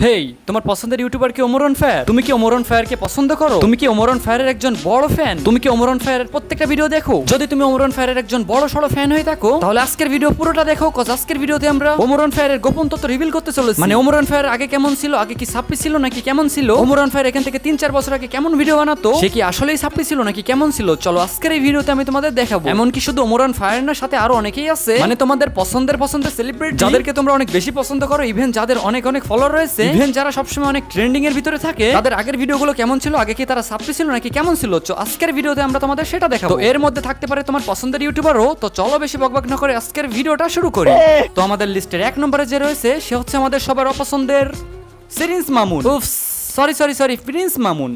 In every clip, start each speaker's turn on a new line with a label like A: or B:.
A: হেই, তোমার পছন্দের ইউটিউবার কি ওমর অন ফায়ার? তুমি কি ওমর অন ফায়ারকে পছন্দ করো? তুমি কি ওমর অন ফায়ারের একজন বড় ফ্যান? তুমি কি ওমর অন ফায়ারের প্রত্যেকটা ভিডিও দেখো? যদি তুমি ওমর অন ফায়ারের একজন বড় সড়ো ফ্যান হয়ে থাকো, তাহলে আজকের ভিডিও পুরোটা দেখো, কজ আজকের ভিডিওতে আমরা ওমর অন ফায়ারের গোপন তথ্য রিভিল করতে চলেছি। মানে ওমর অন ফায়ার আগে কেমন ছিল, আগে কি সাপ্পি ছিল নাকি কেমন ছিল, ওমর অন ফায়ার এখান থেকে 3-4 বছর আগে কেমন ভিডিও বানাতো, সে কি আসলেই সাপ্পি ছিল নাকি কেমন ছিল, চলো আজকের এই ভিডিওতে আমি তোমাদের দেখাবো। এমনকি শুধু ওমর অন ফায়ার না, সাথে আরো অনেকেই আছে, মানে তোমাদের পছন্দের সেলিব্রিটি যাদেরকে তোমরা অনেক বেশি পছন্দ করো, ইভেন যাদের অনেক ফলোয়ার রয়েছে, ইভেন যারা সবসময় অনেক ট্রেন্ডিং এর ভিতরে থাকে, তাদের আগের ভিডিওগুলো কেমন ছিল, আগে কি তারা সাপ্পি ছিল নাকি কেমন ছিল, আজকের ভিডিওতে আমরা তোমাদের সেটা দেখাবো। তো এর মধ্যে থাকতে পারে তোমার পছন্দের ইউটিউবারও। তো চলো বেশি বকবক না করে আজকের ভিডিওটা শুরু করি। তো আমাদের লিস্টের 1 নম্বরে যে রয়েছে সে হচ্ছে আমাদের সবার অপছন্দের syringe Mamun. Oops, sorry Prince Mamun.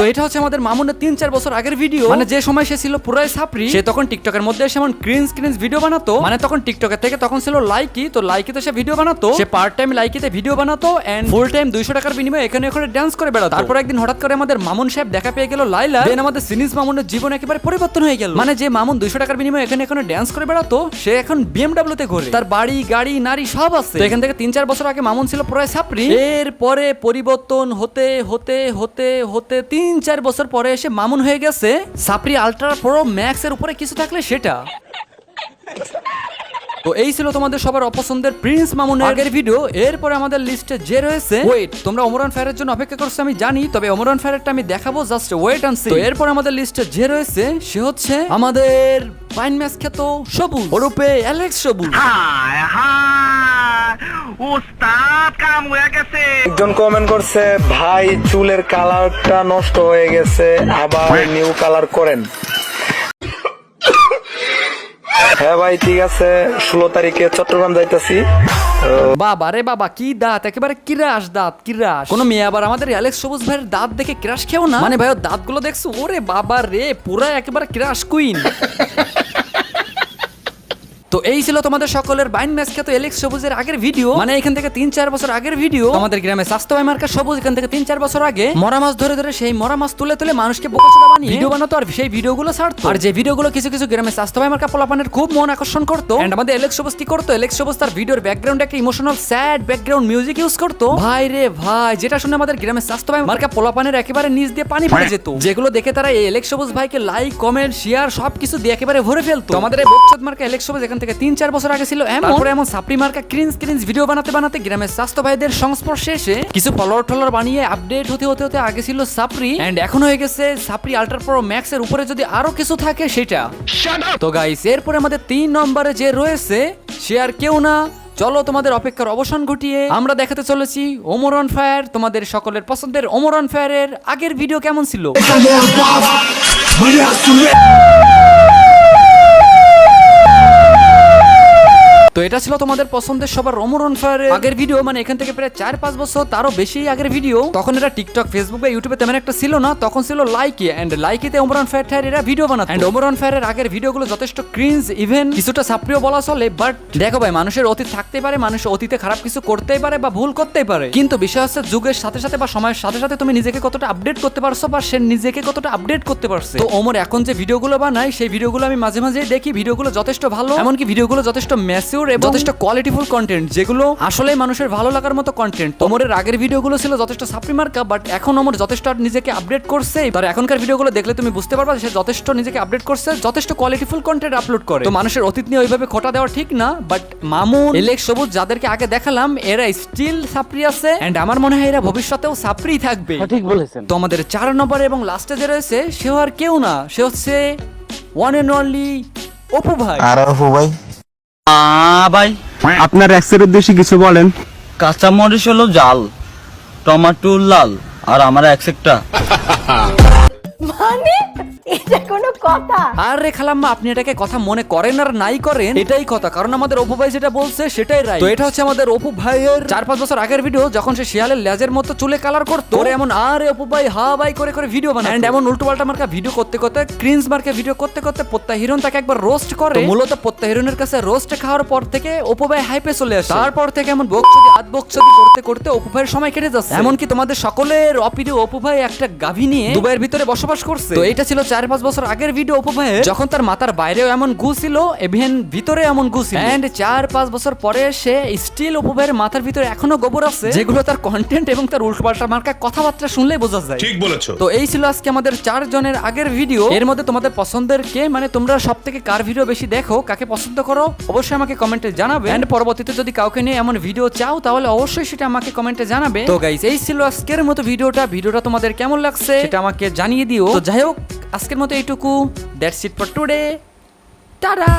A: তো এটা হচ্ছে আমাদের মামুনের 3-4 বছর আগের ভিডিও, মানে যে সময় সে ছিল পুরাই ছাপরি। সে তখন টিকটকের মধ্যে এসে এমন ক্রিঞ্জ ভিডিও বানাতো, মানে তখন টিকটকের থেকে তখন ছিল লাইকি, তো লাইকিতে সে ভিডিও বানাতো, সে পার্ট টাইম লাইকিতে ভিডিও বানাতো এন্ড ফুল টাইম 200 টাকার বিনিময়ে এখানে ডান্স করে বেড়াতো। তারপর একদিন হঠাৎ করে আমাদের মামুন সাহেব দেখা পেয়ে গেল লাইলা, দেন আমাদের সিরিজ মামুনের জীবন একেবারে পরিবর্তন হয়ে গেল। মানে যে মামুন 200 টাকার বিনিময়ে এখানে ডান্স করে বেড়াতো, সে এখন BMW তে ঘোরে, তার বাড়ি গাড়ি নারী সব আছে। তো এখান থেকে 3-4 বছর আগে মামুন ছিল পুরাই ছাপরি, এরপরে পরিবর্তন হতে হতে হতে হতে 3-4 বছর পরে এসে মামুন হয়ে গেছে সাপ্রি আলট্রা প্রো ম্যাক্স এর উপরে কিছু থাকলে সেটা। তো এই ছিল তোমাদের সবার অপছন্দের প্রিন্স মামুনের আগের ভিডিও। এরপরে আমাদের লিস্টে যে রয়েছে, ওয়েট, তোমরা ওমর অন ফায়ারের জন্য অপেক্ষা করছো আমি জানি, তবে ওমর অন ফায়ারটা আমি দেখাবো, জাস্ট ওয়েট এন্ড সি। তো এরপর আমাদের লিস্টে যে রয়েছে সে হচ্ছে আমাদের পাইন ম্যাচ খ্যাত সবুজ ওরূপে অ্যালেক্স সবুজ।
B: উস্তাদ কাম হয়ে গেছে।
C: একজন কমেন্ট করছে, ভাই চুলের কালারটা নষ্ট হয়ে গেছে, আবার নিউ কালার করেন। হ্যাঁ ভাই ঠিক আছে, 16 তারিখে চট্টগ্রাম যাইতাছি।
A: বাবা রে বাবা, কি দাঁত, একেবারে কিরাস দাঁত, কিরাস। কোন মেয়ে আবার আমাদের অ্যালেক্স সবুজ ভাইয়ের দাঁত দেখে ক্রাশ খেও না, মানে ভাই দাঁত গুলো দেখছো, ওরে বাবা রে, পুরা একেবারে ক্রাশ কুইন। তো এই ছিল তোমাদের সকলের বাইন ম্যাচ খ্যাত অ্যালেক্স সবুজের আগের ভিডিও, মানে এখান থেকে 3-4 বছর আগের ভিডিও। আমাদের গ্রামে স্বাস্থ্য ভাই মার্কা সবুজ এখান থেকে 3-4 বছর আগে মরা মাছ ধরে সেই মরা মাছ তুলে মানুষকে বোকাচোদা বানিয়ে ভিডিও বানাতো, আর সেই ভিডিওগুলো ছাড়তো। আর যে ভিডিওগুলো কিছু গ্রামে স্বাস্থ্য ভাই মার্কা পোলাপানের খুব মন আকর্ষণ করতো, এন্ড আমাদের অ্যালেক্স সবুজ কি করতো, অ্যালেক্স সবুজ তার ভিডিওর ব্যাকগ্রাউন্ডে একটা emotional sad background music use করতো। ভাই রে ভাই, যেটা শুনে আমাদের গ্রামে স্বাস্থ্য ভাই মার্কা পোলাপানের একেবারে নিচ দিয়ে পানি পড়ে যেত, যেগুলো দেখে তারা এই অ্যালেক্স সবুজ ভাইকে লাইক কমেন্ট শেয়ার সবকিছু দিয়ে একেবারে ভরে ফেলতো। আমাদের এই বকচোদ মার্কা অ্যালেক্স সবুজ এখান থেকে 3-4 বছর ছিল এমন সাপ্রি মার্কা ক্রিঞ্জ ভিডিও বানাতে গ্রামের স্বাস্থ্য ভাইদের সংস্পর্শে এসে কিছু ফলোয়ার বানিয়ে আপডেট হতে আগে ছিল সাপ্রি, এন্ড এখন হয়ে গেছে সাপ্রি আলট্রা প্রো ম্যাক্স এর উপরে যদি আরো কিছু থাকে সেটা। তো গাইস, এরপরে আমাদের 3 নম্বরে যে রয়েছে সে আর কেউ না, চলো তোমাদের অপেক্ষার অবসান ঘটিয়ে আমরা দেখাতে চলেছি ওমর অন ফায়ার। তোমাদের সকলের পছন্দের ওমর অন ফায়ারের আগের ভিডিও কেমন ছিল। তো এটা ছিল তোমাদের পছন্দের সবার ওমর অন ফায়ারের আগের ভিডিও, মানে এখান থেকে প্রায় 4-5 বছর তারও বেশি আগের ভিডিও। তখন এটা টিকটক ফেসবুক বা ইউটিউবে তেমন একটা ছিল না, তখন ছিল লাইকি, এন্ড লাইকিতে ওমর অন ফায়ার এরা ভিডিও বানাতো, এন্ড ওমর অন ফায়ারের আগের ভিডিওগুলো যথেষ্ট ক্রিঞ্জ, ইভেন কিছুটা সাপ্রিয় বলা চলে। বাট দেখো ভাই, মানুষের অতীত থাকতেই পারে, মানুষের অতীতে খারাপ কিছু করতেই পারে বা ভুল করতেই পারে, কিন্তু বিষয় হচ্ছে যুগের সাথে সাথে বা সময়ের সাথে সাথে তুমি নিজেকে কতটা আপডেট করতে পারছো বা সে নিজেকে কতটা আপডেট করতে পারছে। তো ওমর এখন যে ভিডিওগুলো বানায় সেই ভিডিওগুলো আমি মাঝে মাঝে দেখি, ভিডিওগুলো যথেষ্ট ভালো, এমনকি ভিডিওগুলো যথেষ্ট ম্যাচিউর এবং যথেষ্ট কোয়ালিটিফুল কন্টেন্ট, যেগুলো আসলে মানুষের ভালো লাগার মতো কন্টেন্ট। ওমরের আগের ভিডিওগুলো ছিল যথেষ্ট সাপ্রি মার্কা, বাট এখন ওমর যথেষ্ট নিজেকে আপডেট করছে। তার এখনকার ভিডিওগুলো দেখলে তুমি বুঝতে পারবা সে যথেষ্ট নিজেকে আপডেট করছে, যথেষ্ট কোয়ালিটিফুল কন্টেন্ট আপলোড করে। তো মানুষের অতীত নিয়ে ওইভাবে খোটা দেওয়া ঠিক না, বাট মামুন অ্যালেক্স সবুজ যাদেরকে আগে দেখালাম এরা স্টিল সাপ্রি আছে, এন্ড আমার মনে হয় এরা ভবিষ্যতেও সাপ্রি থাকবে।
D: ঠিক বলেছেন।
A: তো আমাদের 4 নম্বর এবং লাস্টে যে রয়েছে সে আর কেউ না, সে হচ্ছে ওয়ান এন্ড অনলি অপু ভাই।
C: আর অপু ভাই,
B: ভাই
D: আপনার এক্সের উদ্দেশ্যে কিছু বলেন।
B: কাঁচামরিচ হলো জাল, টমেটো লাল, আর আমার এক একটা।
E: মানে এটা কোনো কথা।
A: আরে খালাম্মা, আপনি এটাকে কথা মনে করেন আর নাই করেন এটাই কথা, কারণ আমাদের অপু ভাই যেটা বলছে সেটাই রাইট। তো এটা হচ্ছে আমাদের অপু ভাইয়ের 4-5 বছর আগের ভিডিও, যখন সে শিয়ালের লেজের মতো চুলে কালার করতো। ওরে এমন আরে অপু ভাই হা ভাই করে করে ভিডিও বানায়, এন্ড এমন উল্টো পাল্টা মার্কা ভিডিও করতে করতে, ক্রিঞ্জ মার্কা ভিডিও করতে করতে পত্তা হিরণ তাকে একবার রোস্ট করে। তো মূলত পত্তা হিরণের কাছে রোস্ট খাওয়ার পর থেকে অপু ভাই হাইপে চলে আসে। তারপর থেকে এমন বকচুদি আদবকচুদি করতে করতে অপু ভাইয়ের সময় কেটে যাচ্ছে। এমনকি তোমাদের সকলের অপিডিও অপু ভাই একটা গাভী নিয়ে দুবাইয়ের ভিতরে বসবাস করছে। তো এটা ছিল 4-5 বছর আগের ভিডিও অপু ভাইয়ের, যখন তার মাথার বাইরেও এমন গু ছিল, ইভেন ভিতরে এমন গু ছিল। এন্ড 4-5 বছর পরে সে স্টিল অপু ভাইয়ের মাথার ভিতরে এখনো গোবর আছে, যেগুলো তার কন্টেন্ট এবং তার উল্টোপাল্টা মার্কা কথাবার্তা শুনলেই বোঝা যায়।
F: ঠিক বলেছো।
A: তো এই ছিল আজকে আমাদের 4 জনের আগের ভিডিও। এর মধ্যে তোমাদের পছন্দের কে, মানে তোমরা সব থেকে কার ভিডিও বেশি দেখো, কাকে পছন্দ করো, অবশ্যই আমাকে কমেন্টে জানাবে। এন্ড পরবর্তীতে যদি কাউকে নিয়ে এমন ভিডিও চাও তাহলে অবশ্যই সেটা আমাকে কমেন্টে জানাবে। তো গাইস, এই ছিল আজকের মতো ভিডিওটা তোমাদের কেমন লাগছে সেটা আমাকে জানিয়ে দিও। তো যাই হোক, আজকের মতো এইটুকু। That's it for today. Tata.